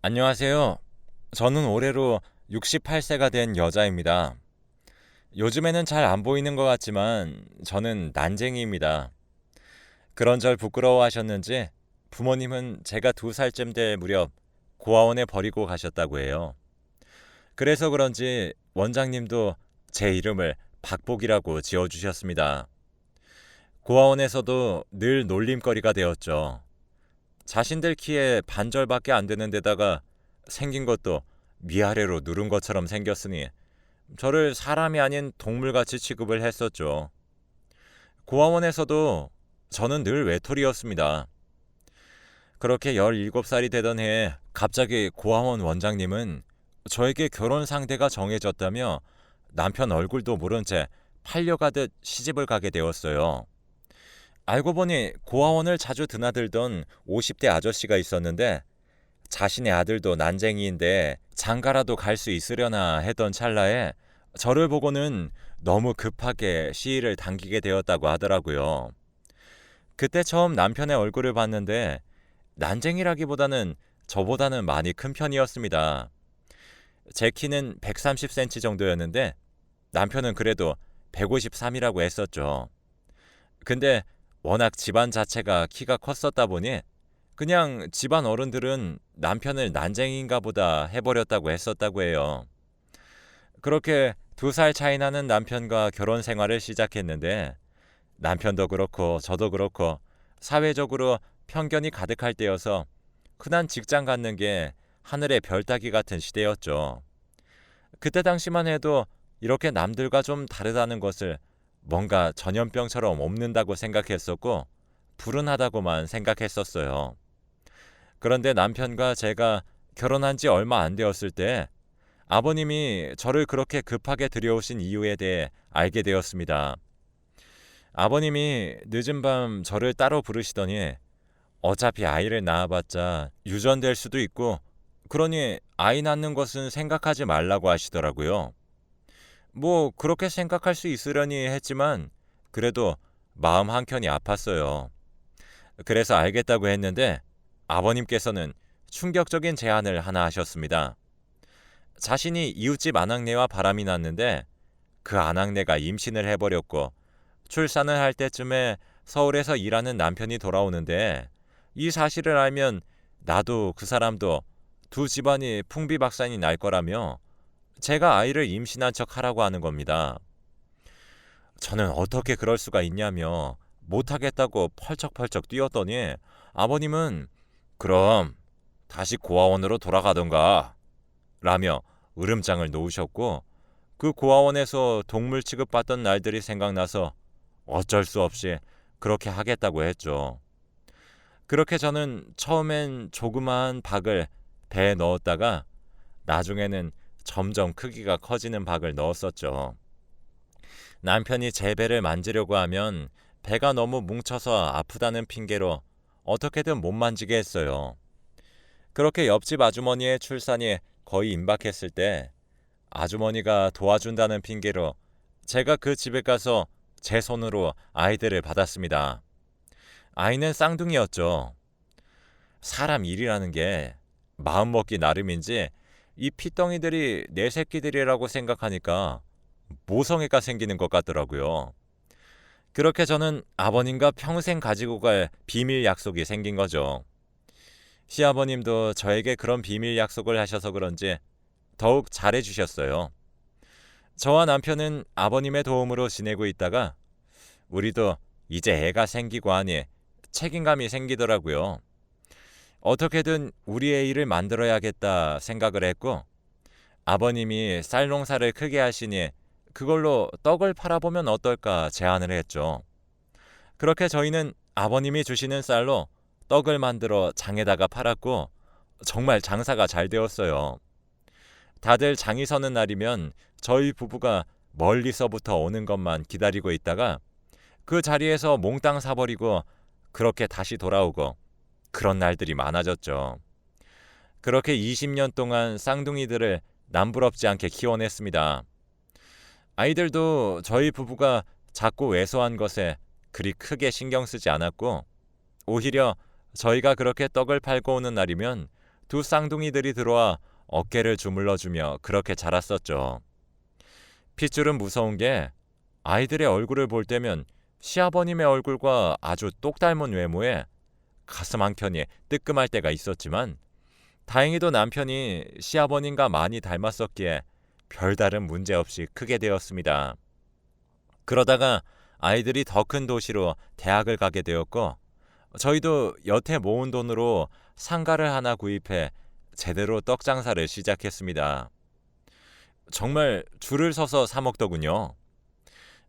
안녕하세요. 저는 올해로 68세가 된 여자입니다. 요즘에는 잘 안 보이는 것 같지만 저는 난쟁이입니다. 그런 절 부끄러워하셨는지 부모님은 제가 2살쯤 될 무렵 고아원에 버리고 가셨다고 해요. 그래서 그런지 원장님도 제 이름을 박복이라고 지어주셨습니다. 고아원에서도 늘 놀림거리가 되었죠. 자신들 키에 반절밖에 안 되는 데다가 생긴 것도 위아래로 누른 것처럼 생겼으니 저를 사람이 아닌 동물같이 취급을 했었죠. 고아원에서도 저는 늘 외톨이였습니다. 그렇게 17살이 되던 해에 갑자기 고아원 원장님은 저에게 결혼 상대가 정해졌다며 남편 얼굴도 모른 채 팔려가듯 시집을 가게 되었어요. 알고 보니 고아원을 자주 드나들던 50대 아저씨가 있었는데 자신의 아들도 난쟁이인데 장가라도 갈 수 있으려나 했던 찰나에 저를 보고는 너무 급하게 시일을 당기게 되었다고 하더라고요. 그때 처음 남편의 얼굴을 봤는데 난쟁이라기보다는 저보다는 많이 큰 편이었습니다. 제 키는 130cm 정도였는데 남편은 그래도 153이라고 했었죠. 근데 워낙 집안 자체가 키가 컸었다 보니 그냥 집안 어른들은 남편을 난쟁이인가 보다 해버렸다고 했었다고 해요. 그렇게 2살 차이 나는 남편과 결혼 생활을 시작했는데 남편도 그렇고 저도 그렇고 사회적으로 편견이 가득할 때여서 흔한 직장 갖는 게 하늘의 별 따기 같은 시대였죠. 그때 당시만 해도 이렇게 남들과 좀 다르다는 것을 뭔가 전염병처럼 옮는다고 생각했었고 불운하다고만 생각했었어요. 그런데 남편과 제가 결혼한 지 얼마 안 되었을 때 아버님이 저를 그렇게 급하게 들여오신 이유에 대해 알게 되었습니다. 아버님이 늦은 밤 저를 따로 부르시더니 어차피 아이를 낳아봤자 유전될 수도 있고 그러니 아이 낳는 것은 생각하지 말라고 하시더라고요. 뭐 그렇게 생각할 수 있으려니 했지만 그래도 마음 한켠이 아팠어요. 그래서 알겠다고 했는데 아버님께서는 충격적인 제안을 하나 하셨습니다. 자신이 이웃집 아낙네와 바람이 났는데 그 아낙네가 임신을 해버렸고 출산을 할 때쯤에 서울에서 일하는 남편이 돌아오는데 이 사실을 알면 나도 그 사람도 두 집안이 풍비박산이 날 거라며 제가 아이를 임신한 척 하라고 하는 겁니다. 저는 어떻게 그럴 수가 있냐며 못하겠다고 펄쩍펄쩍 뛰었더니 아버님은 그럼 다시 고아원으로 돌아가던가 라며 으름장을 놓으셨고 그 고아원에서 동물 취급받던 날들이 생각나서 어쩔 수 없이 그렇게 하겠다고 했죠. 그렇게 저는 처음엔 조그마한 박을 배에 넣었다가 나중에는 점점 크기가 커지는 박을 넣었었죠. 남편이 제 배를 만지려고 하면 배가 너무 뭉쳐서 아프다는 핑계로 어떻게든 못 만지게 했어요. 그렇게 옆집 아주머니의 출산이 거의 임박했을 때 아주머니가 도와준다는 핑계로 제가 그 집에 가서 제 손으로 아이들을 받았습니다. 아이는 쌍둥이였죠. 사람 일이라는 게 마음먹기 나름인지 이 피덩이들이 내 새끼들이라고 생각하니까 모성애가 생기는 것 같더라고요. 그렇게 저는 아버님과 평생 가지고 갈 비밀 약속이 생긴 거죠. 시아버님도 저에게 그런 비밀 약속을 하셔서 그런지 더욱 잘해주셨어요. 저와 남편은 아버님의 도움으로 지내고 있다가 우리도 이제 애가 생기고 하니 책임감이 생기더라고요. 어떻게든 우리의 일을 만들어야겠다 생각을 했고 아버님이 쌀 농사를 크게 하시니 그걸로 떡을 팔아보면 어떨까 제안을 했죠. 그렇게 저희는 아버님이 주시는 쌀로 떡을 만들어 장에다가 팔았고 정말 장사가 잘 되었어요. 다들 장이 서는 날이면 저희 부부가 멀리서부터 오는 것만 기다리고 있다가 그 자리에서 몽땅 사버리고 그렇게 다시 돌아오고 그런 날들이 많아졌죠. 그렇게 20년 동안 쌍둥이들을 남부럽지 않게 키워냈습니다. 아이들도 저희 부부가 작고 왜소한 것에 그리 크게 신경 쓰지 않았고 오히려 저희가 그렇게 떡을 팔고 오는 날이면 두 쌍둥이들이 들어와 어깨를 주물러주며 그렇게 자랐었죠. 핏줄은 무서운 게 아이들의 얼굴을 볼 때면 시아버님의 얼굴과 아주 똑 닮은 외모에 가슴 한켠이 뜨끔할 때가 있었지만 다행히도 남편이 시아버님과 많이 닮았었기에 별다른 문제 없이 크게 되었습니다. 그러다가 아이들이 더 큰 도시로 대학을 가게 되었고 저희도 여태 모은 돈으로 상가를 하나 구입해 제대로 떡 장사를 시작했습니다. 정말 줄을 서서 사 먹더군요.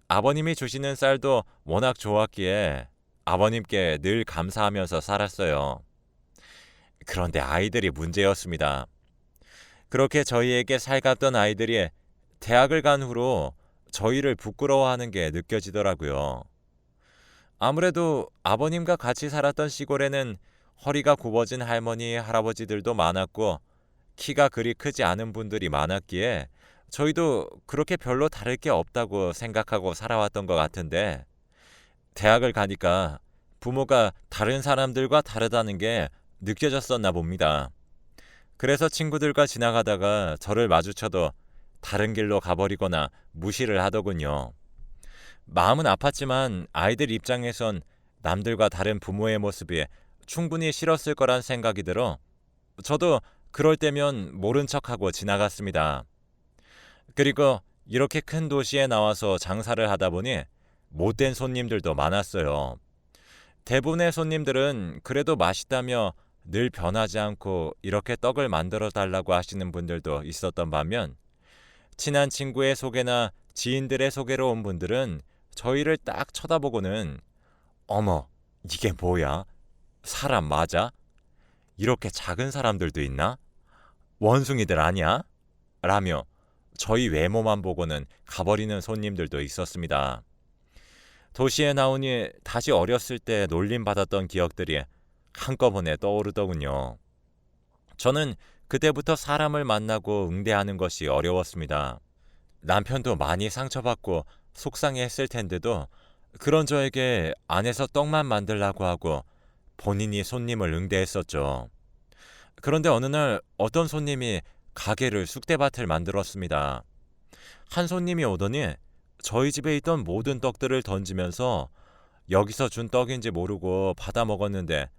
아버님이 주시는 쌀도 워낙 좋았기에 아버님께 늘 감사하면서 살았어요. 그런데 아이들이 문제였습니다. 그렇게 저희에게 살갑던 아이들이 대학을 간 후로 저희를 부끄러워하는 게 느껴지더라고요. 아무래도 아버님과 같이 살았던 시골에는 허리가 굽어진 할머니, 할아버지들도 많았고 키가 그리 크지 않은 분들이 많았기에 저희도 그렇게 별로 다를 게 없다고 생각하고 살아왔던 것 같은데 대학을 가니까 부모가 다른 사람들과 다르다는 게 느껴졌었나 봅니다. 그래서 친구들과 지나가다가 저를 마주쳐도 다른 길로 가버리거나 무시를 하더군요. 마음은 아팠지만 아이들 입장에선 남들과 다른 부모의 모습이 충분히 싫었을 거란 생각이 들어 저도 그럴 때면 모른 척하고 지나갔습니다. 그리고 이렇게 큰 도시에 나와서 장사를 하다 보니 못된 손님들도 많았어요. 대부분의 손님들은 그래도 맛있다며 늘 변하지 않고 이렇게 떡을 만들어 달라고 하시는 분들도 있었던 반면 친한 친구의 소개나 지인들의 소개로 온 분들은 저희를 딱 쳐다보고는 어머, 이게 뭐야? 사람 맞아? 이렇게 작은 사람들도 있나? 원숭이들 아니야? 라며 저희 외모만 보고는 가버리는 손님들도 있었습니다. 도시에 나오니 다시 어렸을 때 놀림받았던 기억들이 한꺼번에 떠오르더군요. 저는 그때부터 사람을 만나고 응대하는 것이 어려웠습니다. 남편도 많이 상처받고 속상해했을 텐데도 그런 저에게 안에서 떡만 만들라고 하고 본인이 손님을 응대했었죠. 그런데 어느 날 어떤 손님이 가게를 쑥대밭을 만들었습니다. 한 손님이 오더니 저희 집에 있던 모든 떡들을 던지면서 여기서 준 떡인지 모르고 받아 먹었는데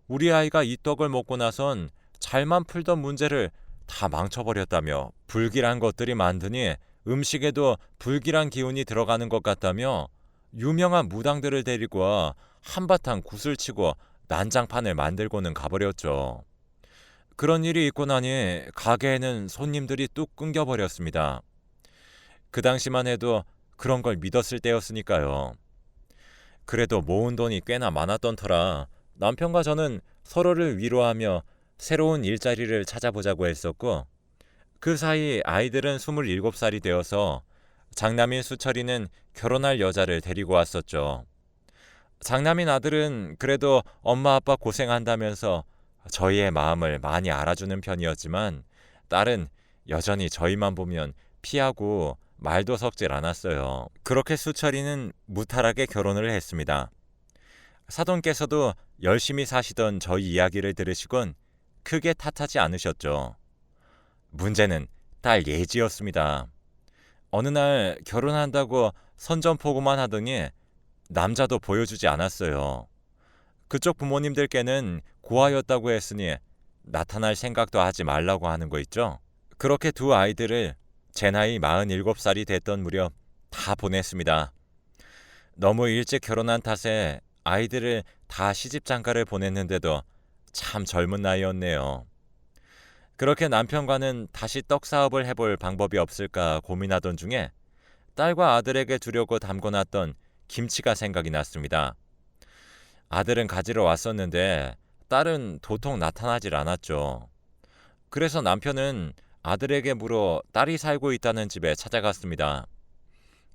우리 아이가 이 떡을 먹고 나선 잘만 풀던 문제를 다 망쳐버렸다며 불길한 것들이 많더니 음식에도 불길한 기운이 들어가는 것 같다며 유명한 무당들을 데리고 와 한바탕 구슬치고 난장판을 만들고는 가버렸죠. 그런 일이 있고 나니 가게에는 손님들이 뚝 끊겨버렸습니다. 그 당시만 해도 그런 걸 믿었을 때였으니까요. 그래도 모은 돈이 꽤나 많았던 터라 남편과 저는 서로를 위로하며 새로운 일자리를 찾아보자고 했었고 그 사이 아이들은 27살이 되어서 장남인 수철이는 결혼할 여자를 데리고 왔었죠. 장남인 아들은 그래도 엄마 아빠 고생한다면서 저희의 마음을 많이 알아주는 편이었지만 딸은 여전히 저희만 보면 피하고 말도 섞질 않았어요. 그렇게 수철이는 무탈하게 결혼을 했습니다. 사돈께서도 열심히 사시던 저희 이야기를 들으시곤 크게 탓하지 않으셨죠. 문제는 딸 예지였습니다. 어느 날 결혼한다고 선전포고만 하더니 남자도 보여주지 않았어요. 그쪽 부모님들께는 고아였다고 했으니 나타날 생각도 하지 말라고 하는 거 있죠. 그렇게 두 아이들을 제 나이 47살이 됐던 무렵 다 보냈습니다. 너무 일찍 결혼한 탓에 아이들을 다 시집장가를 보냈는데도 참 젊은 나이였네요. 그렇게 남편과는 다시 떡 사업을 해볼 방법이 없을까 고민하던 중에 딸과 아들에게 주려고 담궈놨던 김치가 생각이 났습니다. 아들은 가지러 왔었는데 딸은 도통 나타나질 않았죠. 그래서 남편은 아들에게 물어 딸이 살고 있다는 집에 찾아갔습니다.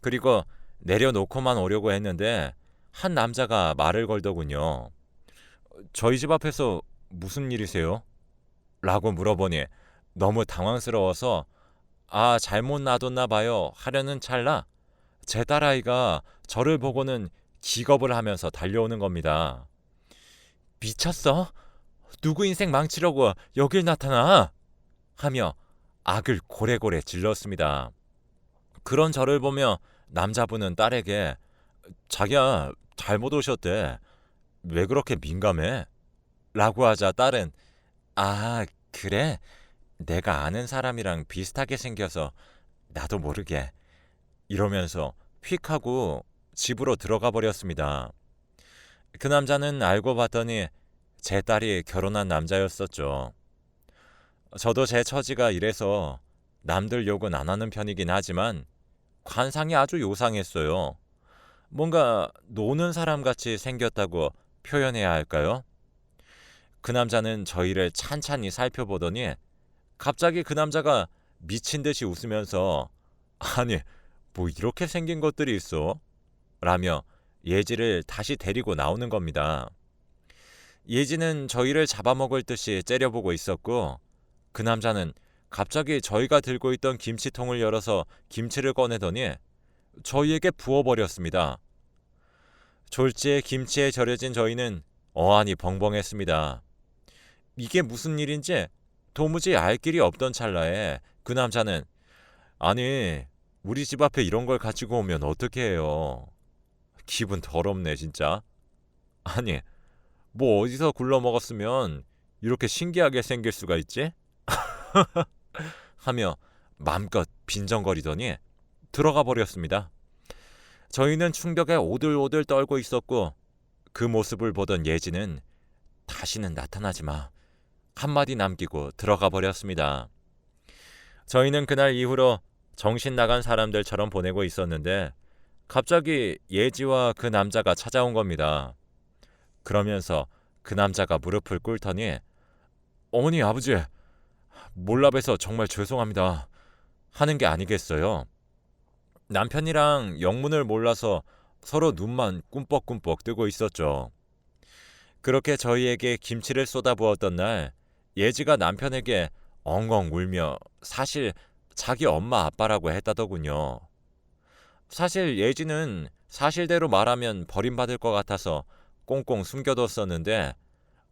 그리고 내려놓고만 오려고 했는데 한 남자가 말을 걸더군요. 저희 집 앞에서 무슨 일이세요? 라고 물어보니 너무 당황스러워서 잘못 놔뒀나 봐요 하려는 찰나 제 딸아이가 저를 보고는 기겁을 하면서 달려오는 겁니다. 미쳤어? 누구 인생 망치려고 여길 나타나? 하며 악을 고래고래 질렀습니다. 그런 저를 보며 남자분은 딸에게 자기야 잘못 오셨대. 왜 그렇게 민감해? 라고 하자 딸은 아 그래? 내가 아는 사람이랑 비슷하게 생겨서 나도 모르게 이러면서 휙 하고 집으로 들어가 버렸습니다. 그 남자는 알고 봤더니 제 딸이 결혼한 남자였었죠. 저도 제 처지가 이래서 남들 욕은 안 하는 편이긴 하지만 관상이 아주 요상했어요. 뭔가 노는 사람같이 생겼다고 표현해야 할까요? 그 남자는 저희를 찬찬히 살펴보더니 갑자기 그 남자가 미친 듯이 웃으면서 아니 뭐 이렇게 생긴 것들이 있어? 라며 예지를 다시 데리고 나오는 겁니다. 예지는 저희를 잡아먹을 듯이 째려보고 있었고 그 남자는 갑자기 저희가 들고 있던 김치통을 열어서 김치를 꺼내더니 저희에게 부어버렸습니다. 졸지에 김치에 절여진 저희는 어안이 벙벙했습니다. 이게 무슨 일인지 도무지 알 길이 없던 찰나에 그 남자는 아니 우리 집 앞에 이런 걸 가지고 오면 어떻게 해요? 기분 더럽네 진짜. 아니 뭐 어디서 굴러 먹었으면 이렇게 신기하게 생길 수가 있지? 하며 맘껏 빈정거리더니 들어가 버렸습니다. 저희는 충격에 오들오들 떨고 있었고 그 모습을 보던 예지는 다시는 나타나지 마 한마디 남기고 들어가 버렸습니다. 저희는 그날 이후로 정신 나간 사람들처럼 보내고 있었는데 갑자기 예지와 그 남자가 찾아온 겁니다. 그러면서 그 남자가 무릎을 꿇더니 어머니 아버지 몰라 봬서 정말 죄송합니다 하는 게 아니겠어요. 남편이랑 영문을 몰라서 서로 눈만 꿈뻑꿈뻑 뜨고 있었죠. 그렇게 저희에게 김치를 쏟아부었던 날 예지가 남편에게 엉엉 울며 사실 자기 엄마 아빠라고 했다더군요. 사실 예지는 사실대로 말하면 버림받을 것 같아서 꽁꽁 숨겨뒀었는데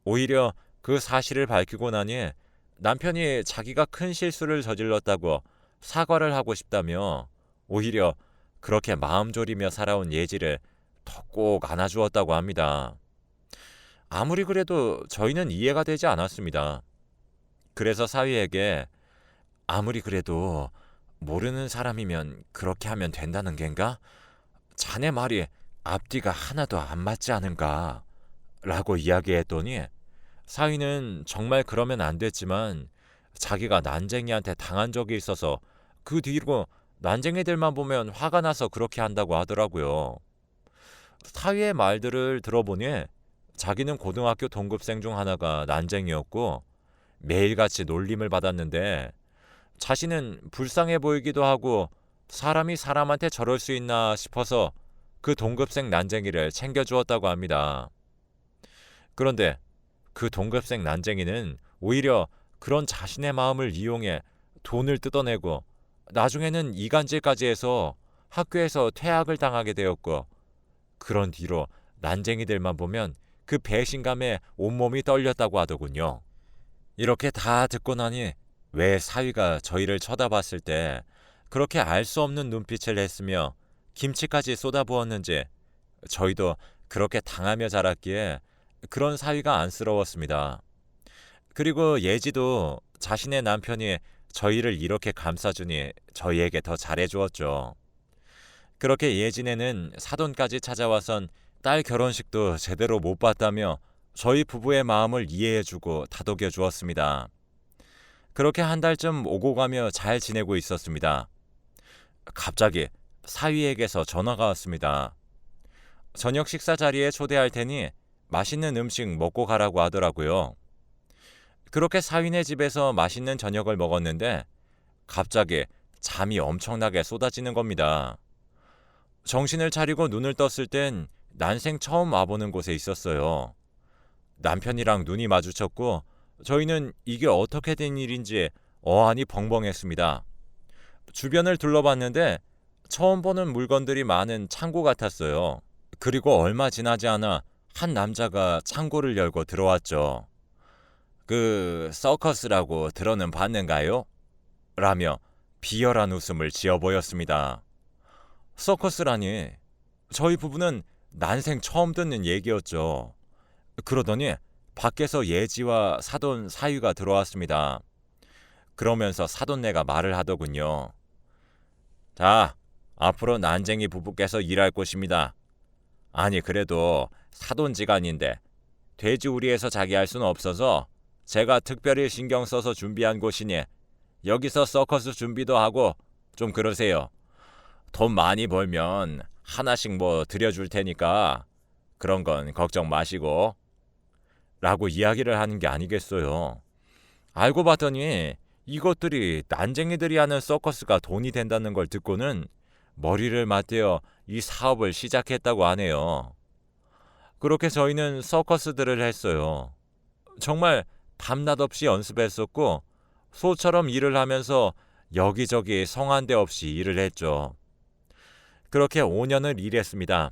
오히려 그 사실을 밝히고 나니 남편이 자기가 큰 실수를 저질렀다고 사과를 하고 싶다며 오히려 그렇게 마음 졸이며 살아온 예지를 더 꼭 안아주었다고 합니다. 아무리 그래도 저희는 이해가 되지 않았습니다. 그래서 사위에게 아무리 그래도 모르는 사람이면 그렇게 하면 된다는 겐가? 자네 말이 앞뒤가 하나도 안 맞지 않은가? 라고 이야기했더니 사위는 정말 그러면 안 됐지만 자기가 난쟁이한테 당한 적이 있어서 그 뒤로 난쟁이들만 보면 화가 나서 그렇게 한다고 하더라고요. 사위의 말들을 들어보니 자기는 고등학교 동급생 중 하나가 난쟁이였고 매일같이 놀림을 받았는데 자신은 불쌍해 보이기도 하고 사람이 사람한테 저럴 수 있나 싶어서 그 동급생 난쟁이를 챙겨주었다고 합니다. 그런데 그 동급생 난쟁이는 오히려 그런 자신의 마음을 이용해 돈을 뜯어내고 나중에는 이간질까지 해서 학교에서 퇴학을 당하게 되었고 그런 뒤로 난쟁이들만 보면 그 배신감에 온몸이 떨렸다고 하더군요. 이렇게 다 듣고 나니 왜 사위가 저희를 쳐다봤을 때 그렇게 알 수 없는 눈빛을 했으며 김치까지 쏟아부었는지 저희도 그렇게 당하며 자랐기에 그런 사위가 안쓰러웠습니다. 그리고 예지도 자신의 남편이 저희를 이렇게 감싸주니 저희에게 더 잘해주었죠. 그렇게 예진에는 사돈까지 찾아와선 딸 결혼식도 제대로 못 봤다며 저희 부부의 마음을 이해해주고 다독여 주었습니다. 그렇게 한 달쯤 오고 가며 잘 지내고 있었습니다. 갑자기 사위에게서 전화가 왔습니다. 저녁 식사 자리에 초대할 테니 맛있는 음식 먹고 가라고 하더라고요. 그렇게 사위네 집에서 맛있는 저녁을 먹었는데 갑자기 잠이 엄청나게 쏟아지는 겁니다. 정신을 차리고 눈을 떴을 땐 난생 처음 와보는 곳에 있었어요. 남편이랑 눈이 마주쳤고 저희는 이게 어떻게 된 일인지 어안이 벙벙했습니다. 주변을 둘러봤는데 처음 보는 물건들이 많은 창고 같았어요. 그리고 얼마 지나지 않아 한 남자가 창고를 열고 들어왔죠. 그 서커스라고 들어는 봤는가요? 라며 비열한 웃음을 지어 보였습니다. 서커스라니, 저희 부부는 난생 처음 듣는 얘기였죠. 그러더니 밖에서 예지와 사돈 사유가 들어왔습니다. 그러면서 사돈네가 말을 하더군요. 자, 앞으로 난쟁이 부부께서 일할 곳입니다. 아니 그래도 사돈지간인데 돼지우리에서 자기 할 수는 없어서 제가 특별히 신경 써서 준비한 곳이니 여기서 서커스 준비도 하고 좀 그러세요. 돈 많이 벌면 하나씩 뭐 드려줄 테니까 그런 건 걱정 마시고 라고 이야기를 하는 게 아니겠어요. 알고 봤더니 이것들이 난쟁이들이 하는 서커스가 돈이 된다는 걸 듣고는 머리를 맞대어 이 사업을 시작했다고 하네요. 그렇게 저희는 서커스들을 했어요. 정말 밤낮 없이 연습했었고 소처럼 일을 하면서 여기저기 성한데 없이 일을 했죠. 그렇게 5년을 일했습니다.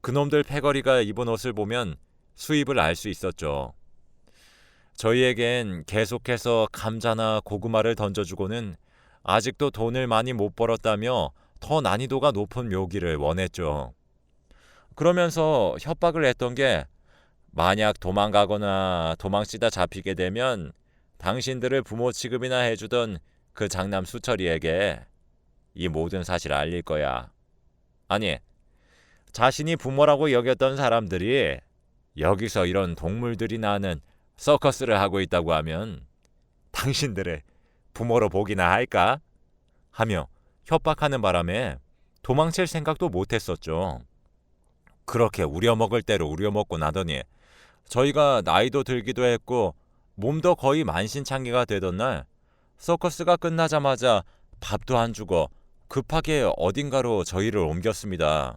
그놈들 패거리가 입은 옷을 보면 수입을 알 수 있었죠. 저희에겐 계속해서 감자나 고구마를 던져주고는 아직도 돈을 많이 못 벌었다며 더 난이도가 높은 묘기를 원했죠. 그러면서 협박을 했던 게 만약 도망가거나 도망치다 잡히게 되면 당신들을 부모 취급이나 해주던 그 장남 수철이에게 이 모든 사실을 알릴 거야. 아니, 자신이 부모라고 여겼던 사람들이 여기서 이런 동물들이 나는 서커스를 하고 있다고 하면 당신들을 부모로 보기나 할까? 하며 협박하는 바람에 도망칠 생각도 못했었죠. 그렇게 우려먹을 대로 우려먹고 나더니 저희가 나이도 들기도 했고 몸도 거의 만신창이가 되던 날 서커스가 끝나자마자 밥도 안 주고 급하게 어딘가로 저희를 옮겼습니다.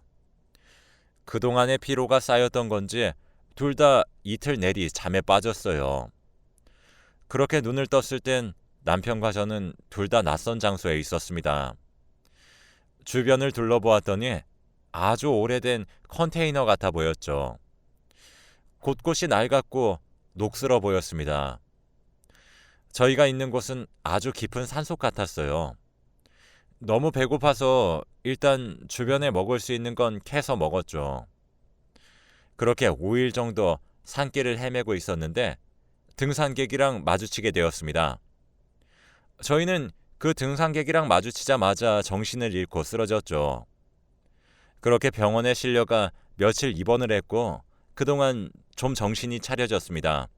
그동안의 피로가 쌓였던 건지 둘 다 이틀 내리 잠에 빠졌어요. 그렇게 눈을 떴을 땐 남편과 저는 둘 다 낯선 장소에 있었습니다. 주변을 둘러보았더니 아주 오래된 컨테이너 같아 보였죠. 곳곳이 낡았고 녹슬어 보였습니다. 저희가 있는 곳은 아주 깊은 산속 같았어요. 너무 배고파서 일단 주변에 먹을 수 있는 건 캐서 먹었죠. 그렇게 5일 정도 산길을 헤매고 있었는데 등산객이랑 마주치게 되었습니다. 저희는 그 등산객이랑 마주치자마자 정신을 잃고 쓰러졌죠. 그렇게 병원에 실려가 며칠 입원을 했고 그동안 좀 정신이 차려졌습니다.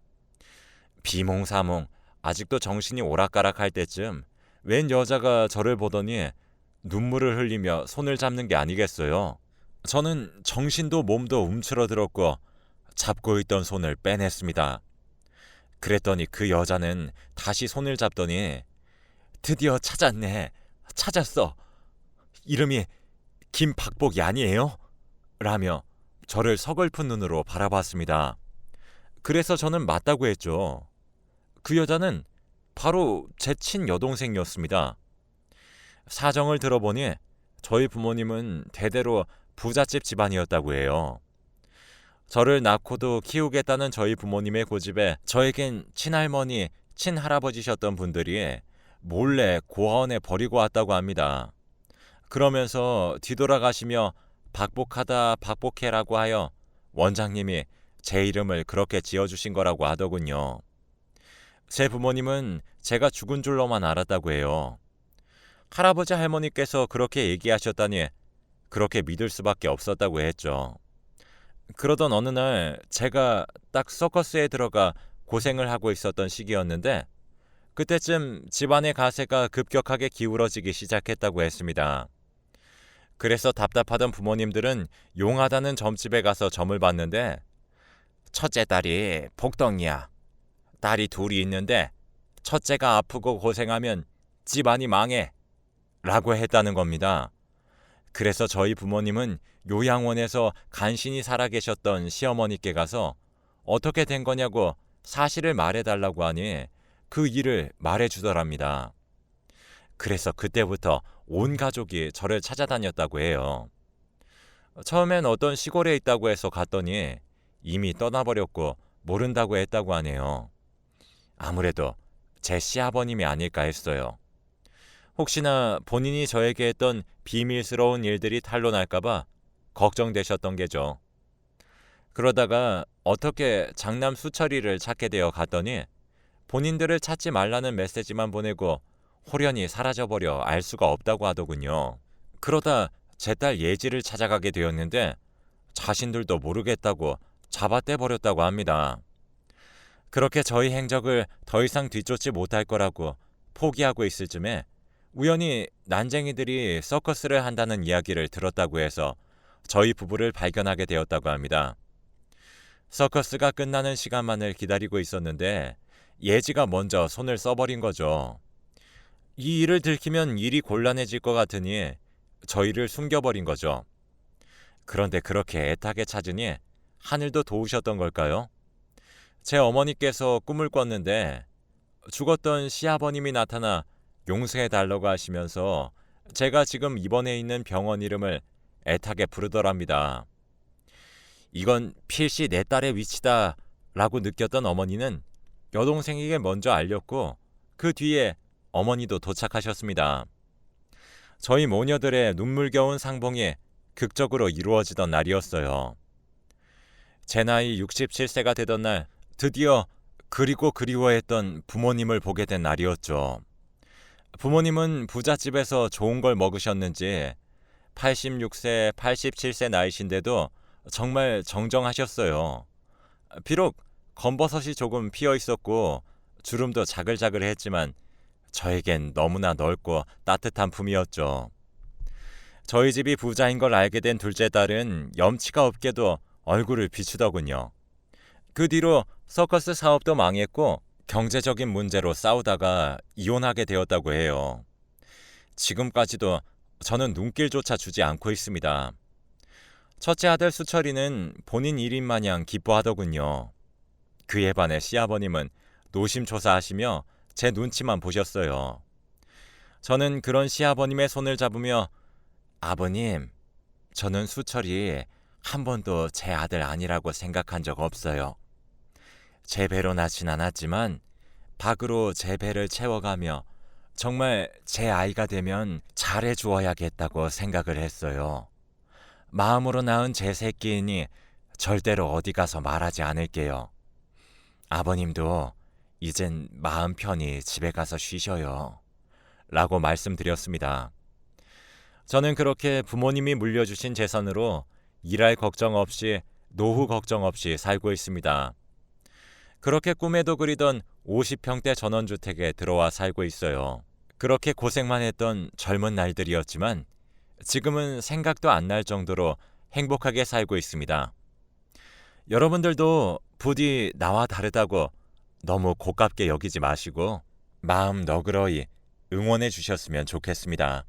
비몽사몽 아직도 정신이 오락가락할 때쯤 웬 여자가 저를 보더니 눈물을 흘리며 손을 잡는 게 아니겠어요. 저는 정신도 몸도 움츠러들었고 잡고 있던 손을 빼냈습니다. 그랬더니 그 여자는 다시 손을 잡더니 드디어 찾았네. 찾았어. 이름이 김박복이 아니에요? 라며 저를 서글픈 눈으로 바라봤습니다. 그래서 저는 맞다고 했죠. 그 여자는 바로 제 친여동생이었습니다. 사정을 들어보니 저희 부모님은 대대로 부잣집 집안이었다고 해요. 저를 낳고도 키우겠다는 저희 부모님의 고집에 저에겐 친할머니, 친할아버지셨던 분들이 몰래 고아원에 버리고 왔다고 합니다. 그러면서 뒤돌아가시며 박복하다 박복해라고 하여 원장님이 제 이름을 그렇게 지어주신 거라고 하더군요. 제 부모님은 제가 죽은 줄로만 알았다고 해요. 할아버지 할머니께서 그렇게 얘기하셨다니 그렇게 믿을 수밖에 없었다고 했죠. 그러던 어느 날 제가 딱 서커스에 들어가 고생을 하고 있었던 시기였는데 그때쯤 집안의 가세가 급격하게 기울어지기 시작했다고 했습니다. 그래서 답답하던 부모님들은 용하다는 점집에 가서 점을 봤는데 첫째 딸이 복덩이야. 딸이 둘이 있는데 첫째가 아프고 고생하면 집안이 망해 라고 했다는 겁니다. 그래서 저희 부모님은 요양원에서 간신히 살아계셨던 시어머니께 가서 어떻게 된 거냐고 사실을 말해달라고 하니 그 일을 말해주더랍니다. 그래서 그때부터 온 가족이 저를 찾아다녔다고 해요. 처음엔 어떤 시골에 있다고 해서 갔더니 이미 떠나버렸고 모른다고 했다고 하네요. 아무래도 제 시아버님이 아닐까 했어요. 혹시나 본인이 저에게 했던 비밀스러운 일들이 탄로날까봐 걱정되셨던 게죠. 그러다가 어떻게 장남 수철이를 찾게 되어 갔더니 본인들을 찾지 말라는 메시지만 보내고 홀연히 사라져버려 알 수가 없다고 하더군요. 그러다 제 딸 예지를 찾아가게 되었는데 자신들도 모르겠다고 잡아떼버렸다고 합니다. 그렇게 저희 행적을 더 이상 뒤쫓지 못할 거라고 포기하고 있을 즈음에 우연히 난쟁이들이 서커스를 한다는 이야기를 들었다고 해서 저희 부부를 발견하게 되었다고 합니다. 서커스가 끝나는 시간만을 기다리고 있었는데 예지가 먼저 손을 써버린 거죠. 이 일을 들키면 일이 곤란해질 것 같으니 저희를 숨겨버린 거죠. 그런데 그렇게 애타게 찾으니 하늘도 도우셨던 걸까요? 제 어머니께서 꿈을 꿨는데 죽었던 시아버님이 나타나 용서해달라고 하시면서 제가 지금 입원해 있는 병원 이름을 애타게 부르더랍니다. 이건 필시 내 딸의 위치다 라고 느꼈던 어머니는 여동생에게 먼저 알렸고 그 뒤에 어머니도 도착하셨습니다. 저희 모녀들의 눈물겨운 상봉이 극적으로 이루어지던 날이었어요. 제 나이 67세가 되던 날 드디어 그리고 그리워했던 부모님을 보게 된 날이었죠. 부모님은 부잣집에서 좋은 걸 먹으셨는지 86세, 87세 나이신데도 정말 정정하셨어요. 비록 검버섯이 조금 피어 있었고 주름도 자글자글했지만 저에겐 너무나 넓고 따뜻한 품이었죠. 저희 집이 부자인 걸 알게 된 둘째 딸은 염치가 없게도 얼굴을 비추더군요. 그 뒤로 서커스 사업도 망했고 경제적인 문제로 싸우다가 이혼하게 되었다고 해요. 지금까지도 저는 눈길조차 주지 않고 있습니다. 첫째 아들 수철이는 본인 일인 마냥 기뻐하더군요. 그에 반해 시아버님은 노심초사하시며 제 눈치만 보셨어요. 저는 그런 시아버님의 손을 잡으며 아버님, 저는 수철이 한 번도 제 아들 아니라고 생각한 적 없어요. 제 배로 낳진 않았지만 박으로 제 배를 채워가며 정말 제 아이가 되면 잘해주어야겠다고 생각을 했어요. 마음으로 낳은 제 새끼이니 절대로 어디 가서 말하지 않을게요. 아버님도 이젠 마음 편히 집에 가서 쉬셔요. 라고 말씀드렸습니다. 저는 그렇게 부모님이 물려주신 재산으로 일할 걱정 없이 노후 걱정 없이 살고 있습니다. 그렇게 꿈에도 그리던 50평대 전원주택에 들어와 살고 있어요. 그렇게 고생만 했던 젊은 날들이었지만 지금은 생각도 안 날 정도로 행복하게 살고 있습니다. 여러분들도 부디 나와 다르다고 너무 고깝게 여기지 마시고 마음 너그러이 응원해 주셨으면 좋겠습니다.